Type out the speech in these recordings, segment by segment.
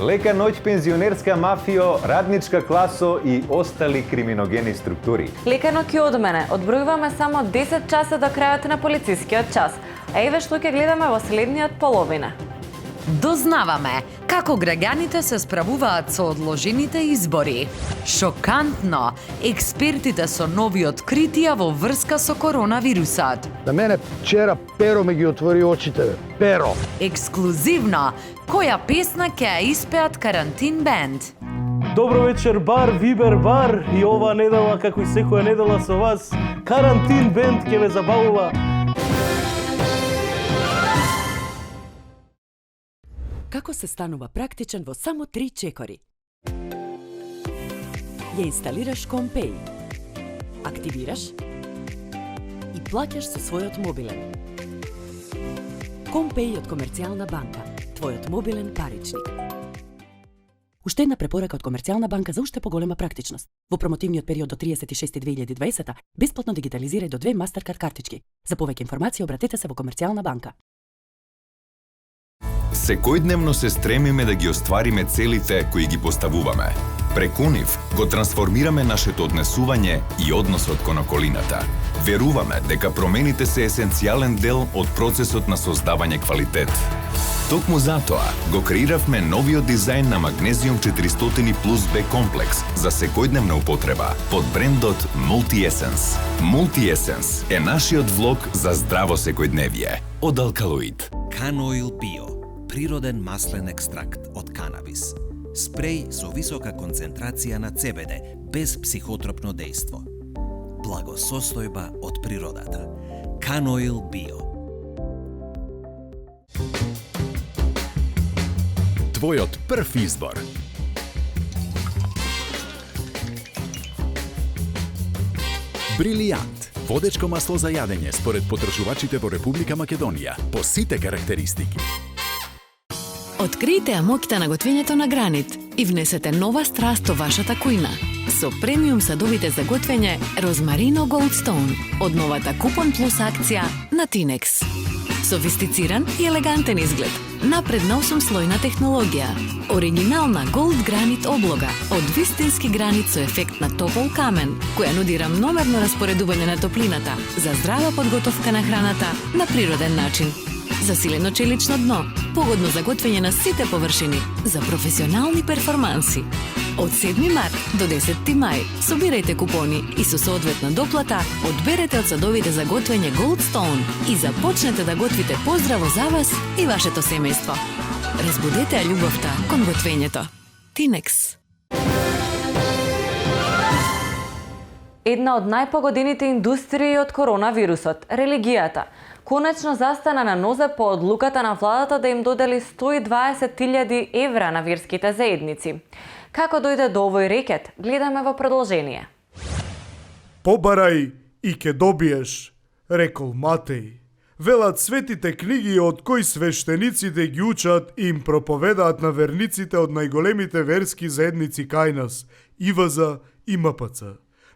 Лека ноќ пензионерска мафио, радничка класо и остали криминогени структури. Лека ноќ и од мене. Одбројуваме само 10 часа до крајот на полицискиот час. А еве што ќе гледаме во следниот половина. Дознаваме како граѓаните се справуваат со одложените избори. Шокантно, експертите со нови откритија во врска со коронавирусот. На мене вчера Перо ме ги отвори очите, Перо. Ексклузивно, која песна ќе ја испеат Карантин бенд. Добро вечер, бар, Вибер бар, и оваа недела, како и секоја недела со вас, Карантин бенд ќе ве забавува. Како се станува практичен во само 3 чекори? Ја инсталираш Компеј, активираш и плаќаш со својот мобилен. Компеј од Комерцијална банка, твојот мобилен паричник. Уште една препорака од Комерцијална банка за уште поголема практичност. Во промотивниот период до 36.2020 бесплатно дигитализирај до 2 Мастеркард картички. За повеќе информации обратете се во Комерцијална банка. Секојдневно се стремиме да ги оствариме целите кои ги поставуваме. Преку нив го трансформираме нашето однесување и односот кон околината. Веруваме дека промените се есенцијален дел од процесот на создавање квалитет. Токму затоа го креиравме новиот дизајн на Магнезиум 400 плюс Б комплекс за секојдневна употреба под брендот Multi-Essence. Multi-Essence е нашиот влог за здраво секојдневие од Алкалоид. Canoil Bio, природен маслен екстракт од канабис. Спреј со висока концентрација на CBD, без психотропно дејство. Благосостојба од природата. Canoil Bio. Твојот прв избор. Брилијант. Водечко масло за јадење според потрошувачите во Република Македонија по сите карактеристики. Откријте ја моќта на готвењето на Гранит и внесете нова страст во вашата кујна. Со премиум садовите за готвење Розмарино Goldstone од новата Купон Плюс акција на Тинекс. Софистициран и елегантен изглед, напредна 8-слојна технологија, оригинална Gold Granit облога од вистински гранит со ефект на топол камен, која нуди рамномерно распоредување на топлината за здрава подготовка на храната на природен начин. Засилено челично дно, погодно за готвење на сите површини, за професионални перформанси. Од 7 март до 10 мај собирајте купони и со соодветна доплата одберете од садовите за готвење Goldstone и започнете да готвите поздраво за вас и вашето семејство. Разбудете ја љубовта кон готвењето. Тинекс. Една од најпогодените индустрии од коронавирусот – религијата. Конечно застана на нозе по одлуката на владата да им додели 120.000 евра на верските заедници. Како дојде до овој рекет, гледаме во продолжение. Побарај и ке добиеш, рекол Матеј. Велат светите книги од кои свештениците ги учат и им проповедаат на верниците од најголемите верски заедници кај нас, ИВЗ и МПЦ.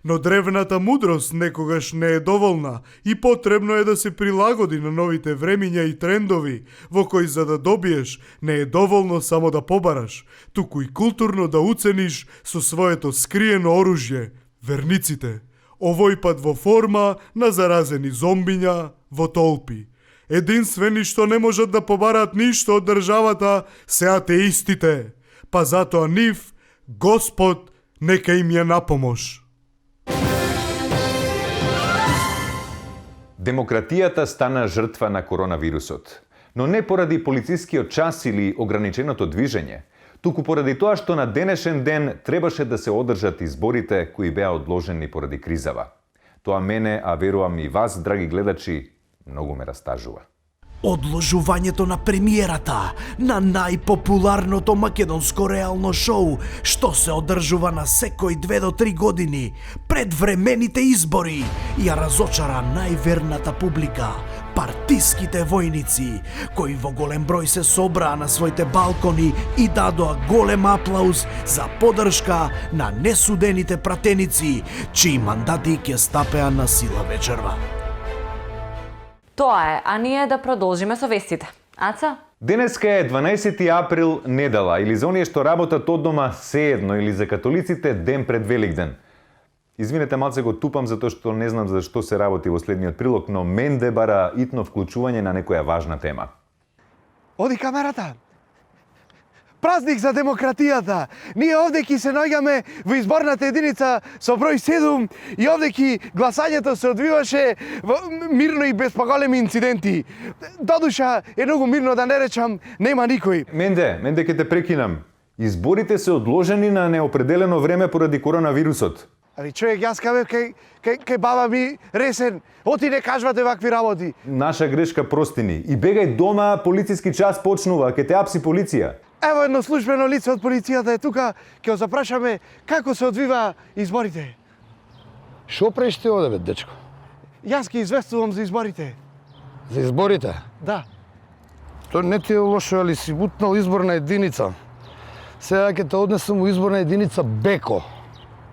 Но древната мудрост некогаш не е доволна и потребно е да се прилагоди на новите времиња и трендови, во кои за да добиеш не е доволно само да побараш, туку и културно да уцениш со своето скриено оружје, верниците. Овој пат во форма на заразени зомбиња во толпи. Единствени што не можат да побараат ништо од државата се атеистите, па затоа нив, Господ, нека им ја напомош. Демократијата стана жртва на коронавирусот, но не поради полицискиот час или ограниченото движење, туку поради тоа што на денешен ден требаше да се одржат изборите кои беа одложени поради кризава. Тоа мене, а верувам и вас, драги гледачи, многу ме растажува. Одложувањето на премиерата на најпопуларното македонско реално шоу, што се одржува на секој 2 до 3 години, пред времените избори, ја разочара најверната публика, партиските војници, кои во голем број се собраа на своите балкони и дадоа голем аплауз за поддршка на несудените пратеници, чии мандати ќе стапеа на сила вечерва. Тоа е, а ние да продолжиме со вестите. Аца? Денеска е 12 април, недела, или за оние што работат од дома седно, или за католиците ден пред Великден. Извинете, малце го тупам затоа што не знам за што се работи во следниот прилог, но менде бара итно вклучување на некоја важна тема. Оди камерата! Празник за демократијата! Ние овде ки се наоѓаме во изборната единица со број 7 и овде ки гласањето се одвиваше мирно и без поголеми инциденти. Додуша е многу мирно да не речам, нема никој. Менде ќе те прекинам. Изборите се одложени на неопределено време поради коронавирусот. Али човек, јас кај баба ми ресен, оти не кажвате вакви работи. Наша грешка, простини. И бегај дома, полициски час почнува, ке те апси полиција. Ево едно службено лице од полицијата е тука, ќе го запрашаме како се одвива изборите. Шо преште оде, бе, дечко? Јас ќе известувам за изборите. За изборите? Да. То не ти е лошо, али си бутнал изборна единица. Сега ќе те однесам у изборна единица Беко.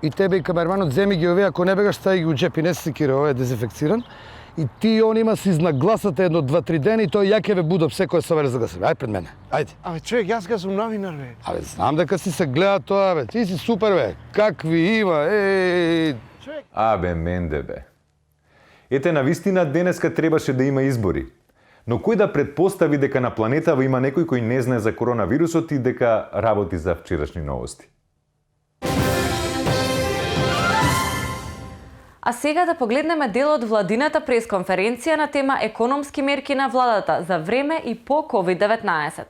И тебе и камерманот земи ги овие, ако не бегаш, стаи ги у джепи, не си кире, овој е дезинфекциран. И ти и он има си знагласате едно 2-3 дена и тој ја ќе ве будам секој собере за гасове. Ајде пред мене, ајде. Абе, човек, јас ка сум новинар, бе. Абе, знам дека си се гледа тоа, бе. Ти си супер, бе. Какви има, Абе, менде, бе. Ете, навистина денеска требаше да има избори. Но кој да предпостави дека на планетава има некој кој не знае за коронавирусот и дека работи за вчерашни новости? А сега да погледнеме дел од владината пресконференција на тема економски мерки на владата за време и по COVID-19.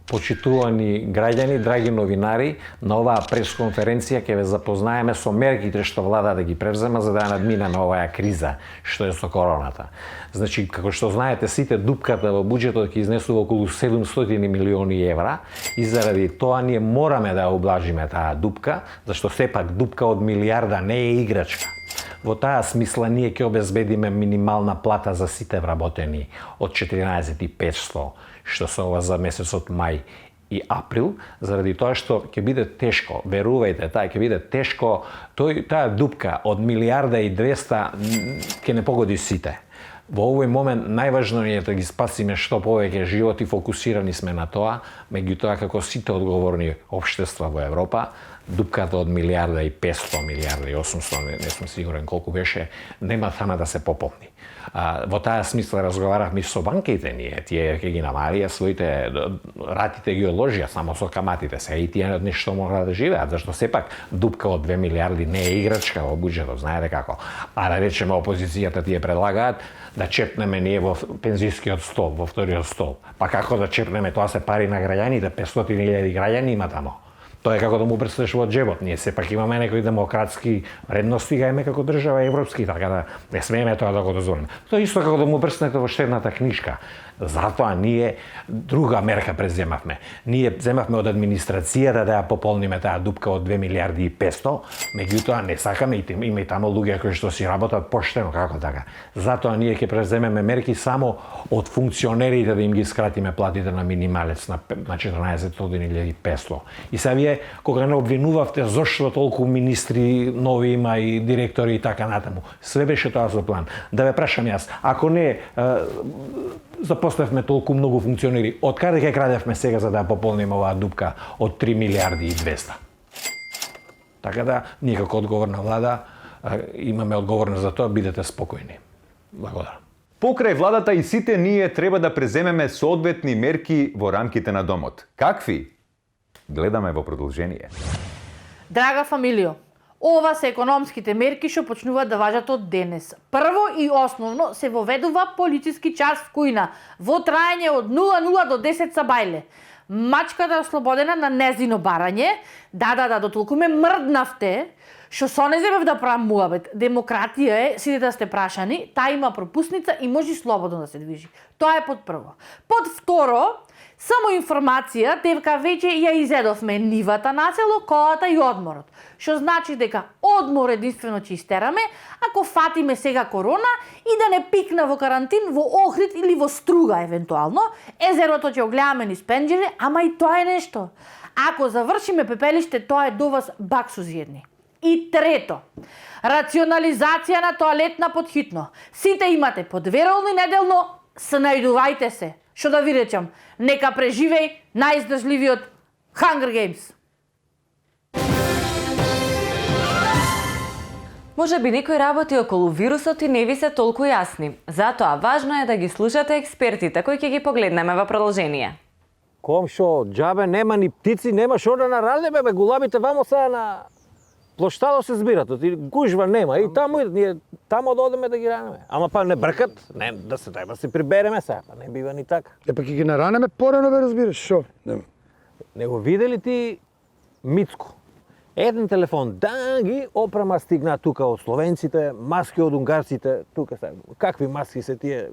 Почитувани граѓани, драги новинари, на оваа пресконференција ќе ве запознаеме со мерките што влада да ги превзема за да ја надминеме оваа криза што е со короната. Значи, како што знаете, сите дупката во буџетот ќе изнесува околу 700 милиони евра и заради тоа ние мораме да ја облажиме таа дупка, зашто сепак дупка од милиарда не е играчка. Во таа смисла ние ќе обезбедиме минимална плата за сите вработени од 14.500, што се ова за месецот мај и април, заради тоа што ќе биде тешко, верувајте, таа ќе биде тешко, таа дупка од милиарда и 200 ќе не погоди сите. Во овој момент најважно е да ги спасиме што повеќе животи, фокусирани сме на тоа, меѓутоа како сите одговорни општества во Европа, дупката од милиарда и 500, милиарда и 800, не сум сигурен колку беше, нема сама да се пополни. Во таа смисла разговаравме со банките ние, тие ќе ги намалија своите ратите ги одложија само со каматите, сега и тие нешто мора да живеат, зашто сепак дупка од 2 милиарди не е играчка во буџетот, знаете како. А да речеме опозицијата тие предлагаат да чепнеме ние во пензискиот стол, во вториот стол. Па како да чепнеме, тоа се пари на граѓаните, 500.000 граѓани има тамо. Тоа е како да му прстеш во джебот. Ние сепак имаме некои демократски вредности, га име како држава европски, така да не смееме тоа да го дозволиме. Тоа исто како да му прстнете во штедната книжка. Затоа ние друга мерка преземавме. Ние земавме од администрацијата да ја пополниме таа дупка од 2 милиарди и 500, меѓутоа не сакаме, има и тамо луѓе кои што си работат поштено, како така. Затоа ние ќе преземеме мерки само од функционерите да им ги скратиме платите на минималец на 14.500. И сега вие, кога не обвинувавте зошто толку министри нови има и директори и така натаму, све беше тоа за план. Да ве прашам јас, ако не запоставме толку многу функционери, од каде ќе крадевме сега за да ја пополниме оваа дупка од 3 милиарди и 200? Така да, ние како одговорна влада имаме одговорност за тоа, бидете спокојни. Благодарам. Покрај владата и сите ние треба да преземеме соодветни мерки во рамките на домот. Какви? Гледаме во продолжение. Драга фамилио, ова се економските мерки што почнуваат да важат од денес. Прво и основно се воведува полициски час вкујна во трајање од 00 до 10 сабајле. Мачката е ослободена на незино барање. Да, дотолку ме мрднавте, што со не земев да правам муабет. Демократија е, сите да сте прашани, таа има пропусница и може слободно да се движи. Тоа е под прво. Под второ, само информација дека веќе ја изедовме нивата на село, колата и одморот. Што значи дека одмор единствено ќе истераме ако фатиме сега корона и да не пикна во карантин во Охрид или во Струга евентуално. Езерото ќе го гледаме низ пенџере, ама и тоа е нешто. Ако завршиме пепелиште, тоа е до вас бак со зиедни. И трето, рационализација на тоалетна подхитно. Сите имате по 2 ролни неделно, снајдувајте се. Што да ви речам, нека преживеј најиздржливиот Hunger Games. Може би некои работи околу вирусот и не ви се толку јасни. Затоа важно е да ги слушате експертите кои ќе ги погледнеме во продолжение. Комшо, џабе нема ни птици, нема шо да нарадиме, бе, гулабите вамо сега на площадо се збират, и гужва нема, и таму ние тамо да одеме да ги ранеме. Ама па не бркат, не да се треба се прибереме сега, па не бива ни така. Па ќе ги наранеме порано, бе, разбираш, шо? Не го видели ти Мицко? Еден телефон, да ги опрема стигна тука од словенците, маски од унгарците, тука сега. Какви маски се тие?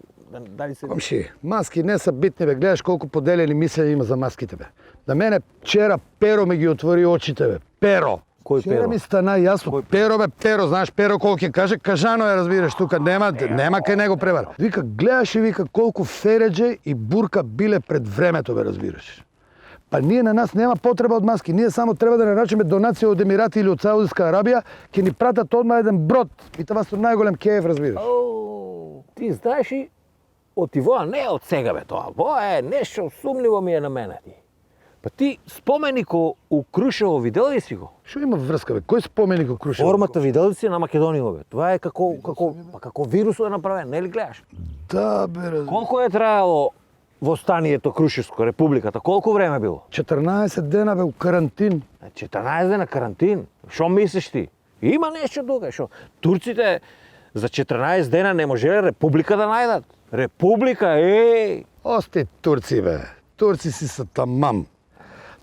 Дали се... Комши, маски не са битни, бе. Гледаш колку поделени мислења има за маските, бе. На мене вчера Перо ми ги отвори очите, бе. Перо! Кој вчера Перо? ми стана јасно. Перо, бе, Перо, знаеш Перо колку ќе каже, кажано е, разбираш, тука нема кај него превар. Вика, гледаш и вика колку Фереџе и Бурка биле пред времето, бе, разбираш. Па ние на нас нема потреба од маски, ние само треба да нарачиме донација од Емирати или од Саудиска Арабија, ќе ни пратат одма еден брод. И това со најголем кејф, разбираш. Ти знаеш и од Ивоа не е од сега, бе, тоа. Во е нешто сумниво ми е на мене ти. Па ти споменико у Крушево видел ли си го? Што има врска, бе? Кој споменик у Крушево? Формата видел ли си на Македонија, бе? Това е како вирусот е направен, не ли гледаш? Да, бе, разбираш. Колку е траело востанието Крушевско, републиката? Колку време било? 14 дена, бе, у карантин. 14 дена карантин? Шо мислиш ти? Има нешто тука, шо? Турците за 14 дена не можеле република да најдат. Република, еј! Ости турци, бе. Турци си са тамам.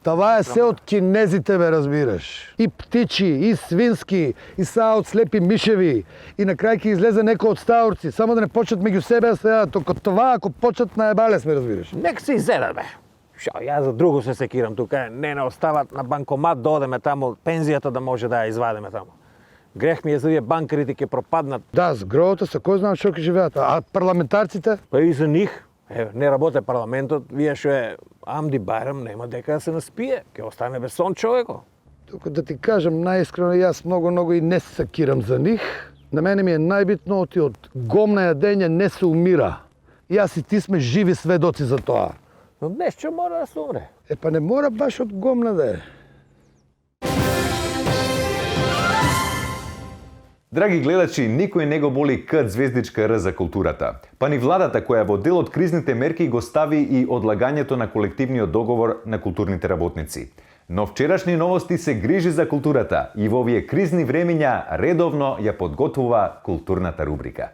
Това е се од кинезите, бе, разбираш. И птичи, и свински, и са од слепи мишеви. И на крај ќе излезе некој од стаурци. Само да не почнат меѓу себе сега. Тока това, ако почнат наебале сме, разбираш. Нека се изедат, бе. Шо, јас за друго се секирам тука. Не остават на банкомат да одеме таму, пензијата да може да ја извадиме таму. Грех ми е за овие банкарите ќе пропаднат. Да, згровото са кој знам што ќе живеат. А парламентарците? Па и за нив. Не работе парламентот, вие што е Амди Байрам, нема дека да се наспие. Ќе остане без сон човеко. Тука да ти кажам најискрено, јас много и не се сакирам за нив. На мене ми е најбитно од гомна јадење не се умира. Јас и ти сме живи сведоци за тоа. Но нешто мора да се умре. Па не мора баш од гомна да е. Драги гледачи, никој не го боли кът звездичка Р за културата. Па ни владата која во дел од кризните мерки го стави и одлагањето на колективниот договор на културните работници. Но вчерашни новости се грижи за културата и во овие кризни времиња редовно ја подготвува културната рубрика.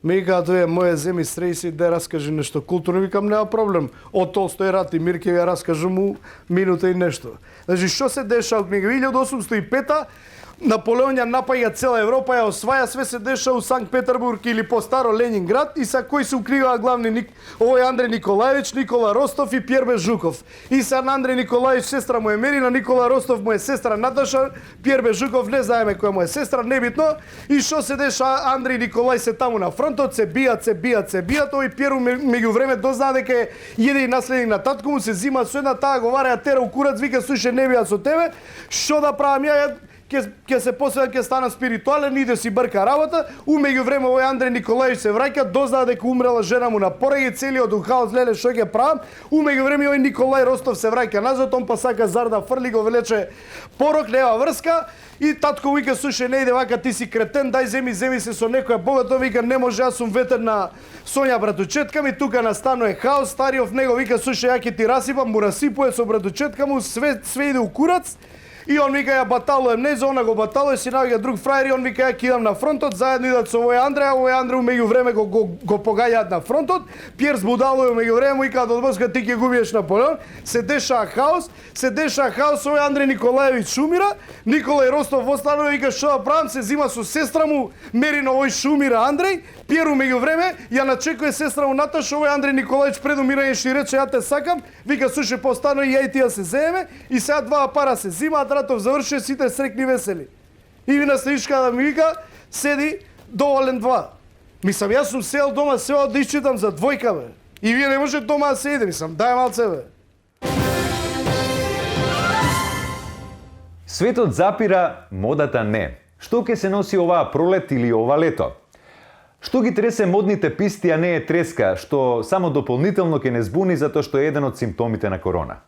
Ми кажа тоа е моје земи срејси да раскажи нешто културно, викам нема проблем. Од Толстој Рат и Мирке ја раскажам му минута и нешто. Значи што се деша од книга 1805 Наполеон ја напаѓа цела Европа, ја осваја, све се деша у Санкт Петербург или по старо Ленинград и са кои се укриваа главни овој Андреј Николаевич, Никола Ростов и Пјер Бежуков. И са на Андреј Николаевич сестра му е Мерина, Никола Ростов му е сестра Наташа, Пјер Бежуков не знаеме која му е сестра, небитно. И што се деша, Андреј Николај се таму на фронтот, се бијат, овој Пјеру меѓувреме дознаа дека е еден наследник на татко му, се зима со една таа говореа тера у курац, вика слушај не бијат со тебе, што да правам ја? Ќе се посведам, ќе станам спиритуален, иде си брка работа. У меѓувреме овој Андреј Николаевич се враќа, дознаа дека умрела жена му на порање, целиот хаос, леле што ќе правам. У меѓувреме овој Николај Ростов се враќа назад, он па сака зарда фрли, го велече порок, нема врска. И татко вика, слушај, не иде вака, ти си кретен, дај земи се со некоја богато, вика, не може, јас сум ветер на Сонја братучетка ми, тука настанува хаос, стариот него вика, слушај, ја ќе ти расипам, му расипува со братучетка му, све иде у курац. И он вика, ја баталуем, не за она го баталуе, си наоѓа друг фрајер и он вика, ја кидам на фронтот, заедно идат со овој Андреј меѓувреме го погаѓаат на фронтот, Пјер збудалуе меѓувреме, вика, од Москва ти ќе губиеш Наполеон, се деша хаос, овој Андреј Николаевич умира, Николај Ростов останува, вика, што да правам, се зима со сестра му, Мерина, овој шумира Андреј, Пјеру меѓувреме, ја начекува сестра му Наташа, овој Андреј Николаевич пред умирање што рече, ја те сакам, вика, слушај, постанува и ја и тие се земеме, и сега два пара се зимаат, Ратов заврши, сите срекни весели. И ви наследичка да ми вика, седи доволен два. Мислам, јас сум сел дома, сео да исчитам за двојка, бе. И вие не може дома да седите, мислам, дај малце, бе. Светот запира, модата не. Што ќе се носи оваа пролет или ова лето? Што ги тресе модните писти, а не е треска, што само дополнително ќе не збуни затоа што е еден од симптомите на корона.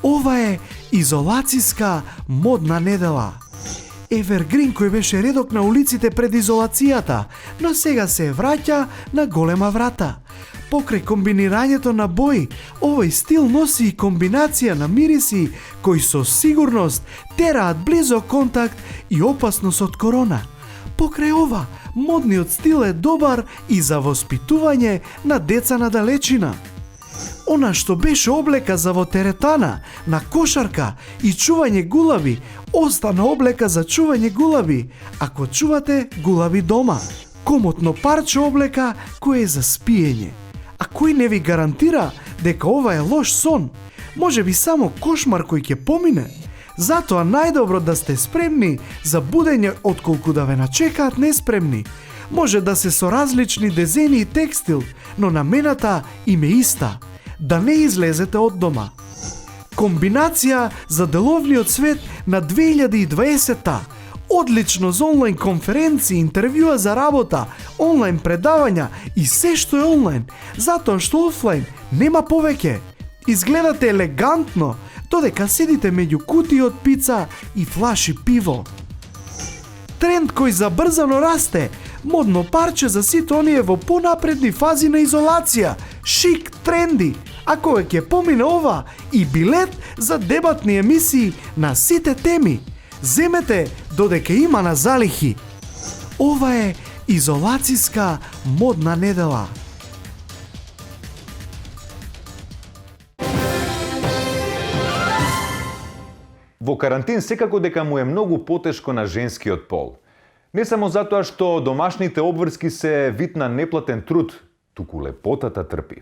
Ова е изолацијска модна недела. Евергрин кој беше редок на улиците пред изолацијата, но сега се враќа на голема врата. Покрај комбинирањето на бои, овој стил носи и комбинација на мириси кои со сигурност тераат близок контакт и опасност од корона. Покрај ова, модниот стил е добар и за воспитување на деца на далечина. Она што беше облека за во теретана, на кошарка и чување гулаби, остана облека за чување гулаби, ако чувате гулаби дома. Комотно парче облека кој е за спиење. А кој не ви гарантира дека ова е лош сон? Може би само кошмар кој ќе помине. Затоа најдобро да сте спремни за будење отколку да ве начекаат неспремни. Може да се со различни дезени и текстил, но намената им е иста. Да не излезете од дома. Комбинација за деловниот свет на 2020-та. Одлично за онлайн конференции, интервјуа за работа, онлайн предавања и се што е онлайн, затоа што офлайн нема повеќе. Изгледате елегантно, додека седите меѓу кутии од пица и флаши пиво. Тренд кој забрзано расте, модно парче за сите оние во понапредни фази на изолација, шик тренди, а кога ќе помине ова и билет за дебатни емисии на сите теми. Земете додека има на залихи. Ова е изолацијска модна недела. Во карантин секако дека му е многу потешко на женскиот пол. Не само затоа што домашните обврски се вид на неплатен труд, туку лепотата трпи.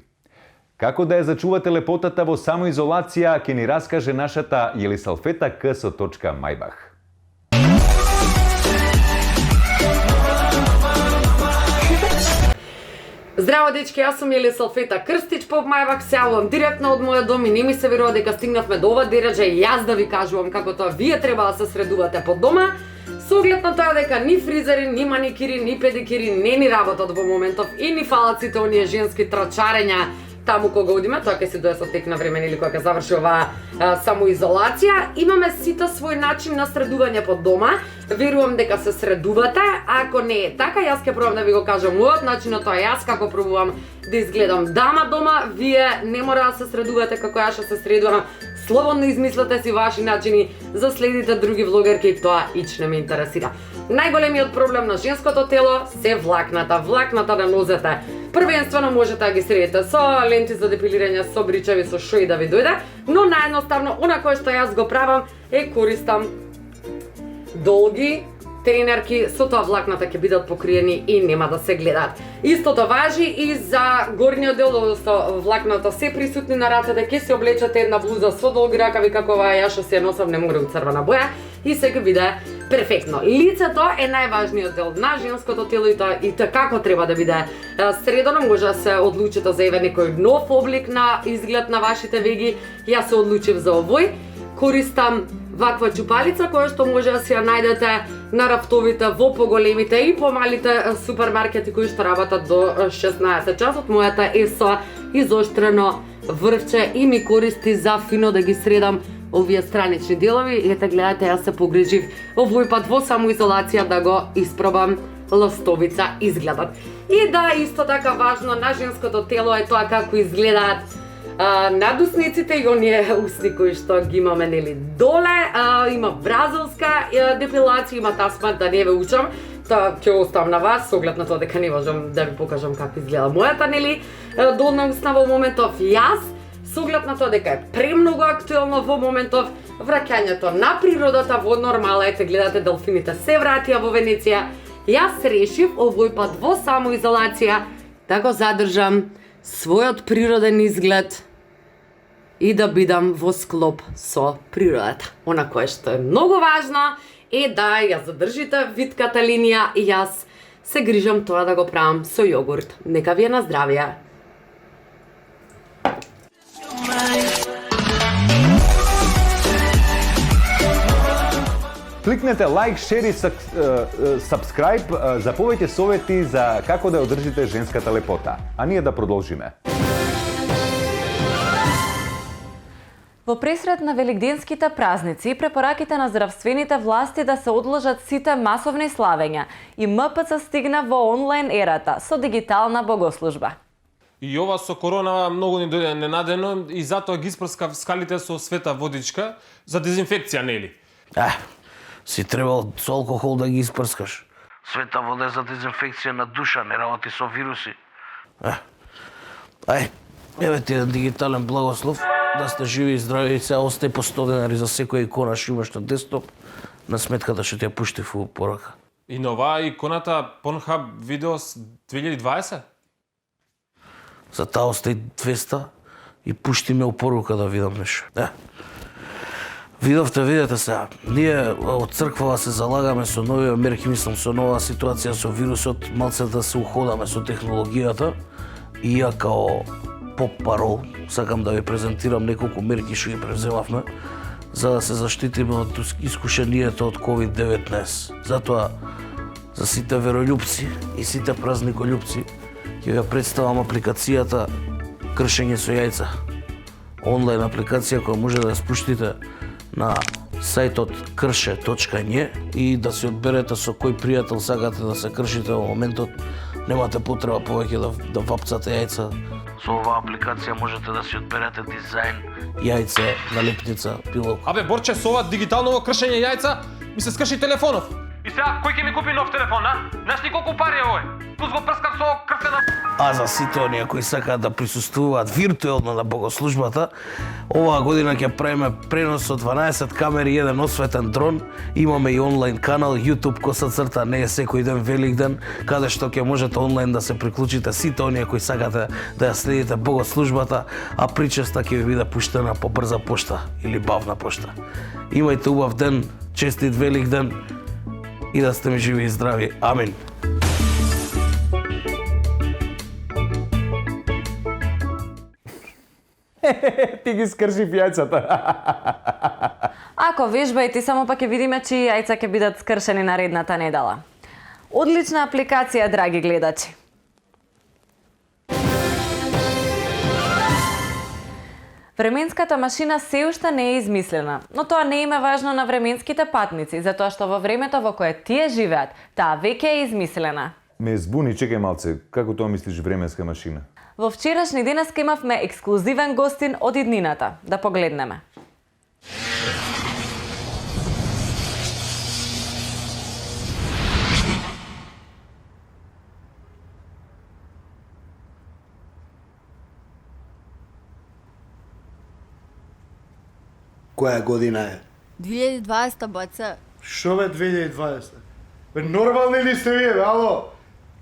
Како да ја зачувате лепотата во самоизолација, ќе ни раскаже нашата Јелисалфета К со точка Мајбах. Здраво дечки, јас сум Јелисалфета Крстич Поп Мајбах, се јавувам директно од мојот дом и не ми се верува дека стигнавме до ова дереджа и јас да ви кажувам како тоа вие треба да се средувате под дома, со оглед на тоа дека ни фризери, ни маникири, ни педикири не ни работат во моментов и ни фалат сите оние женски трчарења таму кога одиме, тоа ќе се дое со тек на време или кога ќе заврши оваа самоизолација. Имаме сите свој начин на средување под дома. Верувам дека се средувате. Ако не е така, јас ќе пробам да ви го кажам мојот начин, на тоа јас како пробувам да изгледам дама дома. Вие не мора да се средувате како јас што се средувам. Слободно измислете си ваши начини, за следите други влогерки и тоа ич не ме интересира. Најголемиот проблем на женското тело се влакната на нозете. Првенствено можете да ги средите со ленти за депилирање, со бричеви, со шо и да ви дојде, но наједноставно, она кое што јас го правам е користам долги тренерки, со тоа влакната ќе бидат покриени и нема да се гледаат. Истото важи и за горниот дел, одnosno влакната се присутни на рацете, ќе се облечете една блуза со долги ракави како оваа ја што се носам, не мора црвена боја и се ќе биде перфектно. Лицето е најважниот дел на женското тело и како треба да биде средено. Може да се одлучите за некој нов облик на изглед на вашите веги. Јас се одлучив за овој. Користам ваква чупалица која што може да си ја најдете на рафтовите во поголемите и помалите супермаркети кои што работат до 16 часот. Мојата е со изоштрено врвче и ми користи за фино да ги средам овие странични делови. Ете, гледате, јас се погрижив овој пат во самоизолација да го испробам ластовица изгледат. И да, исто така важно на женското тело е тоа како изгледаат надусниците и оние усни кои што ги имаме нели доле. Има бразилска депилација, има тасмат, да не ве учам. Тоа ќе оставам на вас, со оглед на тоа дека не можам да ви покажам како изгледа мојата нели долна усна во моментов. Јас со оглед на тоа дека е премногу актуелно во моментов враќањето на природата во нормала, ете гледате делфините се вратија во Венеција. Јас решив овој пат во самоизолација да го задржам својот природен изглед и да бидам во склоп со природата. Она кое што е многу важно е да ја задржите витката линија и јас се грижам тоа да го правам со јогурт. Нека ви е на здравје. Кликнете лайк, шер и сабскрајб за повеќе совети за како да одржите женската лепота. А ние да продолжиме. Во пресред на великденските празници, препораките на здравствените власти да се одложат сите масовни славења и МПЦ стигна во онлайн ерата со дигитална богослужба. И ова со корона многу ни дојде ненадено и затоа ги испрскав скалите со света водичка за дезинфекција, нели? Си требал со алкохол да ги испрскаш. Света вода за дезинфекција на душа, не работи со вируси. Еве ти еден дигитален благослов, да сте живи и здрави и сега остај по 100 денари за секоја икона што имаш на десктоп на сметката што ти ја пуштив у порака. И на оваа иконата Pornhub видео 2020? За таа остај 200 и пушти ме у порука да видам нешто. Видите сега, ние од црквава се залагаме со нови мерки, мислам со нова ситуација со вирусот, малце да се уходаме со технологијата и ја као поп-парол сакам да ви презентирам неколку мерки што ги превземавме за да се заштитиме од искушението од COVID-19. Затоа, за сите верољупци и сите празникољупци, ќе ја представам апликацијата Кршење со јајца. Онлайн апликација која може да ја спуштите на сајтот крше.ње и да си одберете со кој пријател сакате да се кршите во моментот. Немате потреба повеќе да вапцате јајца. Со оваа апликација можете да си одберете дизајн, јајце, налепница, пилок. Абе, Борче, со ова дигитално кршење јајца ми се скрши телефонов. И сега, кој ќе ми купи нов телефон, а? Знаеш ли колку пари е овој? Плюс го прскам со крстена... А за сите оние кои сакаат да присуствуваат виртуелно на богослужбата, оваа година ќе правиме пренос со 12 камери и еден осветен дрон. Имаме и онлайн канал YouTube _, не е секој ден Великден, каде што ќе можете онлайн да се приклучите сите оние кои сакате да ја следите богослужбата, а причеста ќе ви биде пуштена по брза пошта или бавна пошта. Имајте убав ден, честит Великден и да сте ми живи и здрави. Амин. Ти ги скрши јајцата. Ако вежбајте, само па ќе видиме чии јајца ќе бидат скршени наредната недела. Одлична апликација, драги гледачи. Временската машина се уште не е измислена, но тоа не им е важно на временските патници, затоа што во времето во кое тие живеат, таа веќе е измислена. Ме збуни, чекај малце, како тоа мислиш временска машина? Во вчерашни денеска имавме ексклузивен гостин од иднината. Да погледнеме. Која година е? 2020, баца. Шо бе 2020? Бе нормални ли сте вие, бе, ало?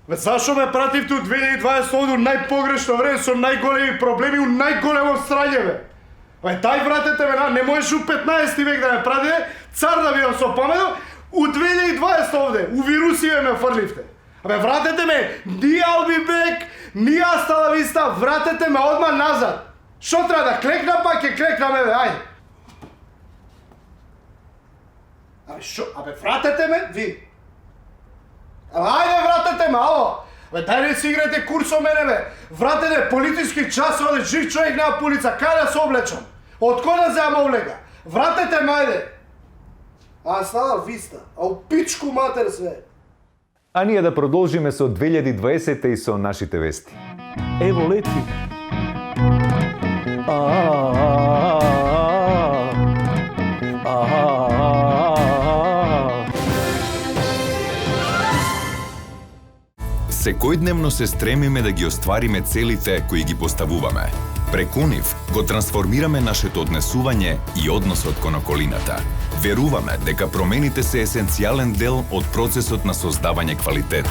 Бе зашо ме пративте у 2020 овде у најпогрешно време со најголеми проблеми, у најголемо срање, бе? Бе тај вратете ме, не можеш у 15 век да ме пратите, цар да бидам со памето, у 2020 овде, у вирусиве ме фрливте. Абе вратете ме, ни Албибек, ни Аста ла Виста, вратете ме одма назад. Шо треба да клекна, па ќе клекнаме, бе, ајде. Абе шо, абе вратете ме, ви. Абе ајде вратете ме, ало. Бе дај не си играјте курс со мене, бе. Вратете полициски час, оде жив човек нема полица, кај да се облечам? Од кој да земам облека? Вратете ме, ајде. А стала Виста, а у пичку матер све. А ние да продолжиме со 2020 и со нашите вести. Ево лети. Секојдневно се стремиме да ги оствариме целите кои ги поставуваме. Преку нив го трансформираме нашето однесување и односот кон околината. Веруваме дека промените се есенцијален дел од процесот на создавање квалитет.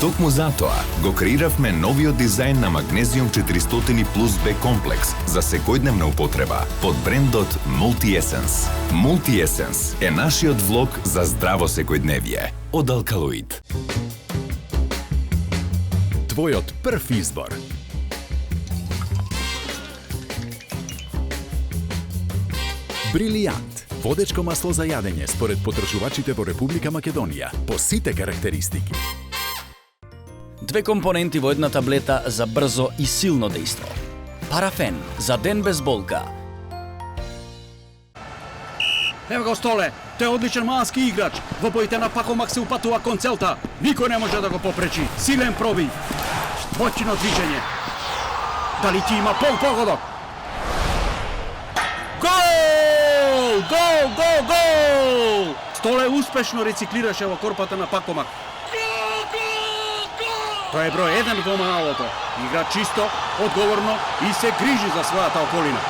Токму затоа го креиравме новиот дизајн на Magnesium 400 Plus B комплекс за секојдневна употреба под брендот Multi-Essence. Multi-Essence е нашиот влог за здраво секојдневие од Alkaloid. Твојот прв избор. Брилијант Водечко масло за јадење според потребувачите во Република Македонија. По сите карактеристики. Две компоненти во една таблета за брзо и силно дејство. Парафен за ден без болка. Ево го Столе, тој е одличен малански играч. Во боите на Пакомак се упатува кон целта. Никој не може да го попречи. Силен пробив. Моćно движење. Дали ти има погодок? Гол! Гол, гол, гол! Столе успешно рециклираше во корпата на Пакомак. Тој е број 1 во малото. Игра чисто, одговорно и се грижи за својата околина.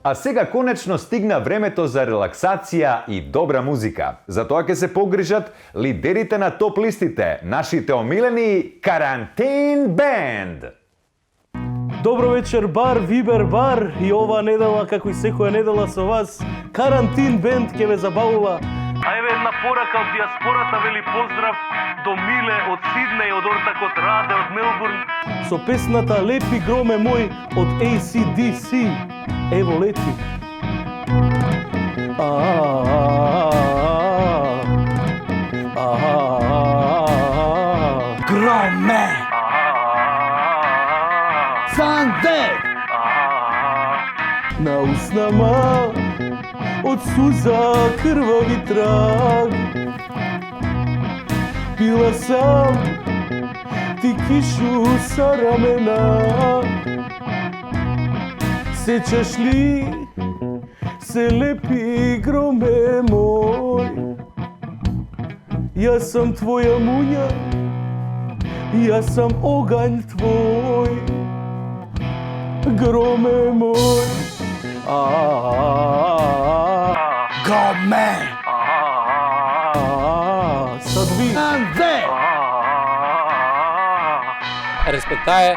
А сега конечно стигна времето за релаксација и добра музика. За тоа ќе се погрижат лидерите на топ листите, нашите омилени Карантин Бенд. Добро вечер, бар, Вибер бар, и ова недела, како и секоја недела со вас, Карантин Бенд ќе ве забавува. А еве една порака од диаспората, вели поздрав до Миле од Сиднеј, од ортакот Раде од Мелбурн, со песната Лепи громе мој од AC/DC. Ево лети. Громе! Санте! На уснама од суза крвави траг. Пила сам ти кишу са рамена. Сечаш ли се лепи громе мој? Јас сам твоја муња, јас сам огањ твој. Громе мој. Громе! Сад ви. Анде! Респектае,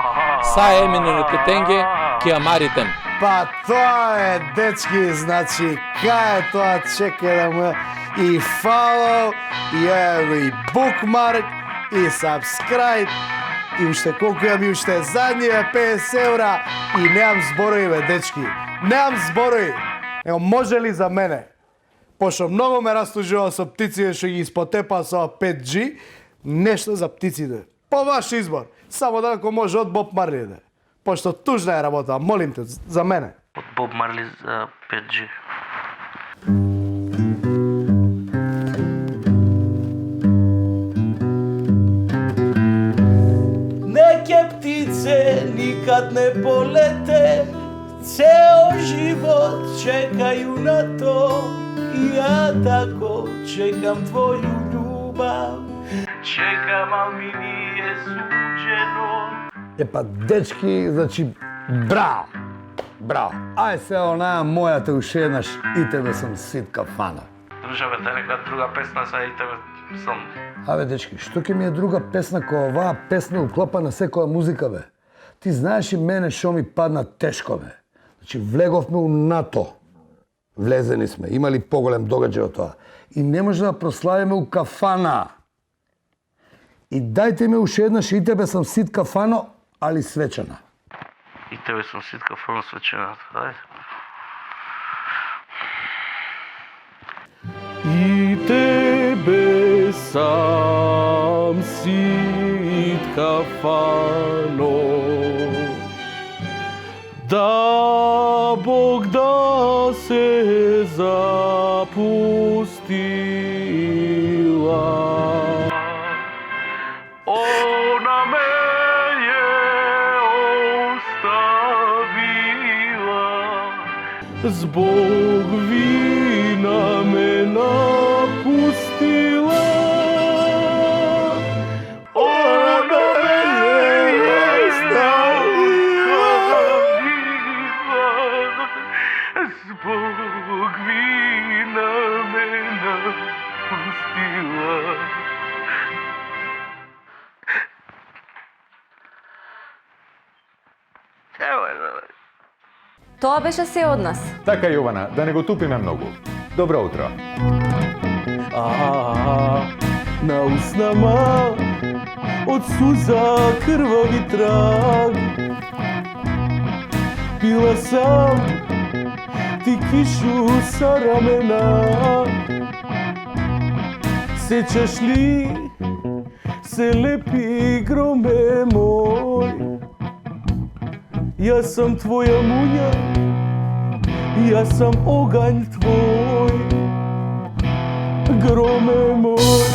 са еминеното тенге, ке амаритем. Па тоа е, дечки, значи, кај е тоа, чекај да му и follow, и ево и bookmark, и subscribe, и уште колку ја ми уште задниве 50 евра, и немам зборови, бе, дечки, немам зборови, него може ли за мене, пошто многу ме растужува со птиците што ги испотепа со 5G, нешто за птиците, по ваш избор, само да ако може од Боб Марли, да. Пошто тужна е работа, молим те, за мене. Од Боб Марли за 5G. Неке птице никад не полете, цел живот чекају на то, и ја тако чекам твоју љубав, чекам, ал ми ни е суđено. Епа, дечки, значи, браво! Браво! Ај се онаа мојата уште еднаш, и тебе сум сит кафана. Дружаве, те нека друга песна са и тебе сум. Абе, дечки, што ќе ми е друга песна која оваа песна уклопа на секоја музика, бе? Ти знаеш и мене шо ми падна тешко, бе. Значи, влеговме у НАТО. Влезени сме, имали поголем догаѓај од тоа. И не може да прославиме у кафана. И дајте ми уште еднаш, и тебе сум сит кафано, али свечена. И тебе сум сит кафано, свечената, дај. И тебе сам сит кафано, да Бог да се запустила. Она ме е оставила, због вина ме напустила. Она ме е оставила, због вина ме напустила. Тоа беше се од нас. Така, Јована, да не го тупиме многу. Добро утро. На уснама од суза крвави траг. Пила сам ти кишу са рамена. Сечаш ли се лепи громе мој? Јас сам твоја муња, јас сам огањ твој, громе мој.